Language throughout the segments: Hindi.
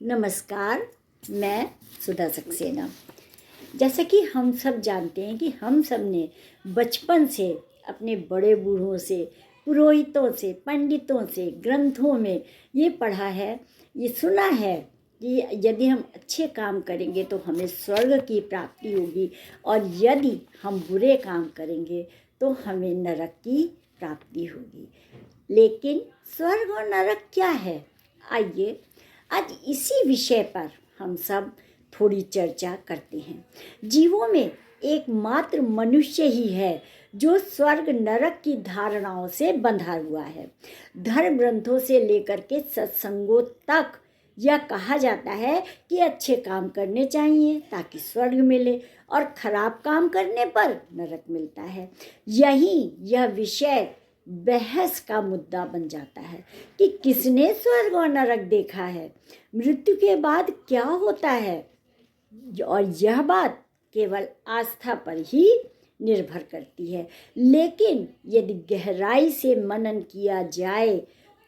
नमस्कार, मैं सुधा सक्सेना। जैसा कि हम सब जानते हैं कि हम सब ने बचपन से अपने बड़े बूढ़ों से, पुरोहितों से, पंडितों से, ग्रंथों में ये पढ़ा है, ये सुना है कि यदि हम अच्छे काम करेंगे तो हमें स्वर्ग की प्राप्ति होगी और यदि हम बुरे काम करेंगे तो हमें नरक की प्राप्ति होगी। लेकिन स्वर्ग और नरक क्या है? आइए आज इसी विषय पर हम सब थोड़ी चर्चा करते हैं। जीवों में एकमात्र मनुष्य ही है जो स्वर्ग नरक की धारणाओं से बंधा हुआ है। धर्म ग्रंथों से लेकर के सत्संगों तक यह कहा जाता है कि अच्छे काम करने चाहिए ताकि स्वर्ग मिले और खराब काम करने पर नरक मिलता है। यह विषय बहस का मुद्दा बन जाता है कि किसने स्वर्ग और नरक देखा है, मृत्यु के बाद क्या होता है, और यह बात केवल आस्था पर ही निर्भर करती है। लेकिन यदि गहराई से मनन किया जाए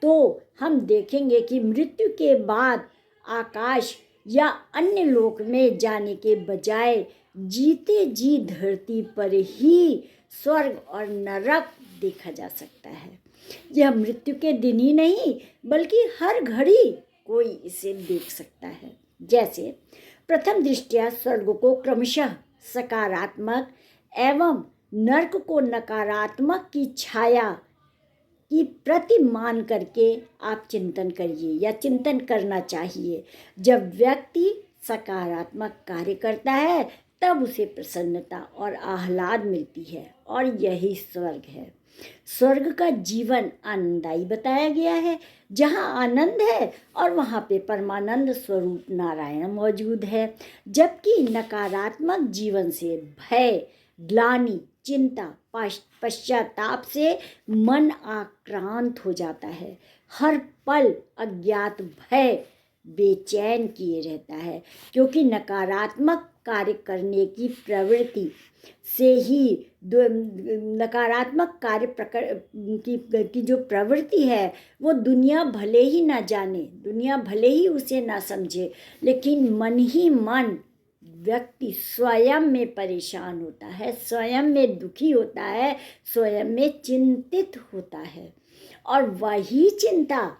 तो हम देखेंगे कि मृत्यु के बाद आकाश या अन्य लोक में जाने के बजाय जीते जी धरती पर ही स्वर्ग और नरक देखा जा सकता है। यह मृत्यु के दिन ही नहीं बल्कि हर घड़ी कोई इसे देख सकता है। जैसे प्रथम दृष्टया स्वर्ग को क्रमशः सकारात्मक एवं नरक को नकारात्मक की छाया की प्रति मान करके आप चिंतन करिए या चिंतन करना चाहिए। जब व्यक्ति सकारात्मक कार्य करता है तब उसे प्रसन्नता और आह्लाद मिलती है और यही स्वर्ग है। स्वर्ग का जीवन आनंददायी बताया गया है। जहाँ आनंद है और वहाँ पे परमानंद स्वरूप नारायण मौजूद है। जबकि नकारात्मक जीवन से भय, ग्लानि, चिंता, पश्चाताप से मन आक्रांत हो जाता है। हर पल अज्ञात भय बेचैन किए रहता है, क्योंकि नकारात्मक कार्य करने की प्रवृत्ति से ही नकारात्मक कार्य की जो प्रवृत्ति है वो दुनिया भले ही ना जाने, दुनिया भले ही उसे ना समझे, लेकिन मन ही मन व्यक्ति स्वयं में परेशान होता है, स्वयं में दुखी होता है, स्वयं में चिंतित होता है और वही चिंता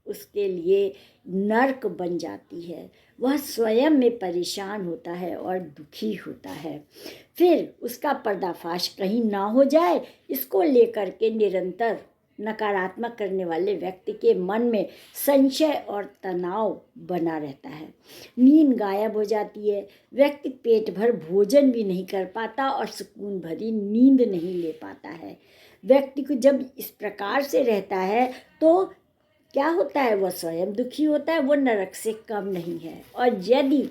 उसके लिए नरक बन जाती है। वह स्वयं में परेशान होता है और दुखी होता है। फिर उसका पर्दाफाश कहीं ना हो जाए, इसको लेकर के निरंतर नकारात्मक करने वाले व्यक्ति के मन में संशय और तनाव बना रहता है। नींद गायब हो जाती है, व्यक्ति पेट भर भोजन भी नहीं कर पाता और सुकून भरी नींद नहीं ले पाता है। व्यक्ति को जब इस प्रकार से रहता है तो क्या होता है, वह स्वयं दुखी होता है, वो नरक से कम नहीं है। और यदि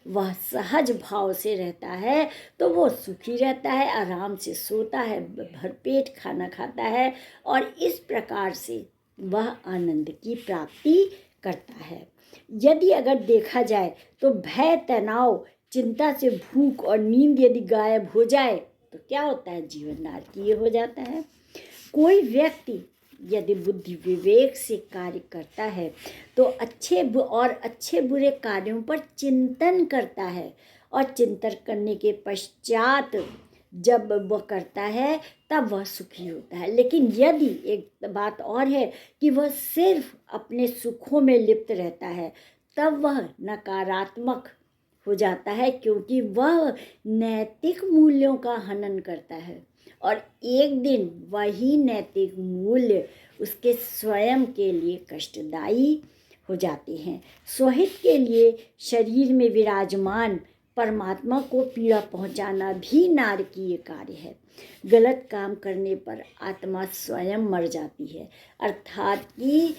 वह सहज भाव से रहता है तो वो सुखी रहता है, आराम से सोता है, भरपेट खाना खाता है और इस प्रकार से वह आनंद की प्राप्ति करता है। यदि अगर देखा जाए तो भय, तनाव, चिंता से भूख और नींद यदि गायब हो जाए तो क्या होता है, जीवन नारकीय हो जाता है। कोई व्यक्ति यदि बुद्धि विवेक से कार्य करता है तो अच्छे बुरे कार्यों पर चिंतन करता है और चिंतन करने के पश्चात जब वह करता है तब वह सुखी होता है। लेकिन यदि एक बात और है कि वह सिर्फ अपने सुखों में लिप्त रहता है तब वह नकारात्मक हो जाता है, क्योंकि वह नैतिक मूल्यों का हनन करता है और एक दिन वही नैतिक मूल्य उसके स्वयं के लिए कष्टदायी हो जाते हैं। स्वहित के लिए शरीर में विराजमान परमात्मा को पीड़ा पहुंचाना भी नारकीय कार्य है। गलत काम करने पर आत्मा स्वयं मर जाती है। अर्थात कि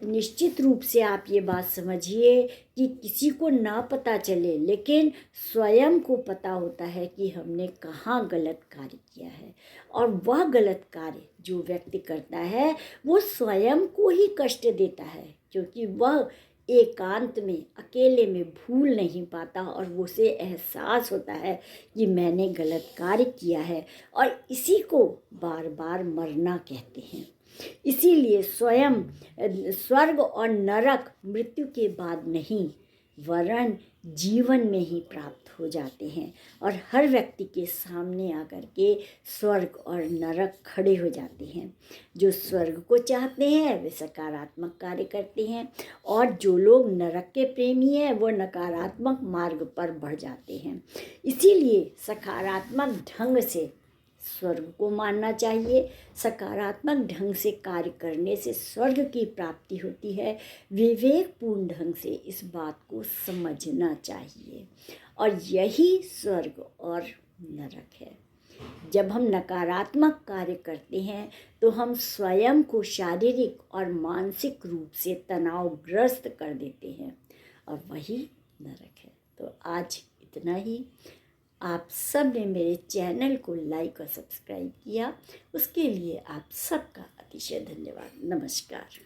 निश्चित रूप से आप ये बात समझिए कि किसी को ना पता चले लेकिन स्वयं को पता होता है कि हमने कहाँ गलत कार्य किया है, और वह गलत कार्य जो व्यक्ति करता है वो स्वयं को ही कष्ट देता है, क्योंकि वह एकांत में अकेले में भूल नहीं पाता और उसे एहसास होता है कि मैंने गलत कार्य किया है, और इसी को बार बार मरना कहते हैं। इसीलिए स्वयं स्वर्ग और नरक मृत्यु के बाद नहीं वरन जीवन में ही प्राप्त हो जाते हैं और हर व्यक्ति के सामने आकर के स्वर्ग और नरक खड़े हो जाते हैं। जो स्वर्ग को चाहते हैं वे सकारात्मक कार्य करते हैं और जो लोग नरक के प्रेमी हैं वो नकारात्मक मार्ग पर बढ़ जाते हैं। इसीलिए सकारात्मक ढंग से स्वर्ग को मानना चाहिए। सकारात्मक ढंग से कार्य करने से स्वर्ग की प्राप्ति होती है। विवेकपूर्ण ढंग से इस बात को समझना चाहिए और यही स्वर्ग और नरक है। जब हम नकारात्मक कार्य करते हैं तो हम स्वयं को शारीरिक और मानसिक रूप से तनावग्रस्त कर देते हैं और वही नरक है। तो आज इतना ही। आप सब ने मेरे चैनल को लाइक और सब्सक्राइब किया, उसके लिए आप सबका अतिशय धन्यवाद। नमस्कार।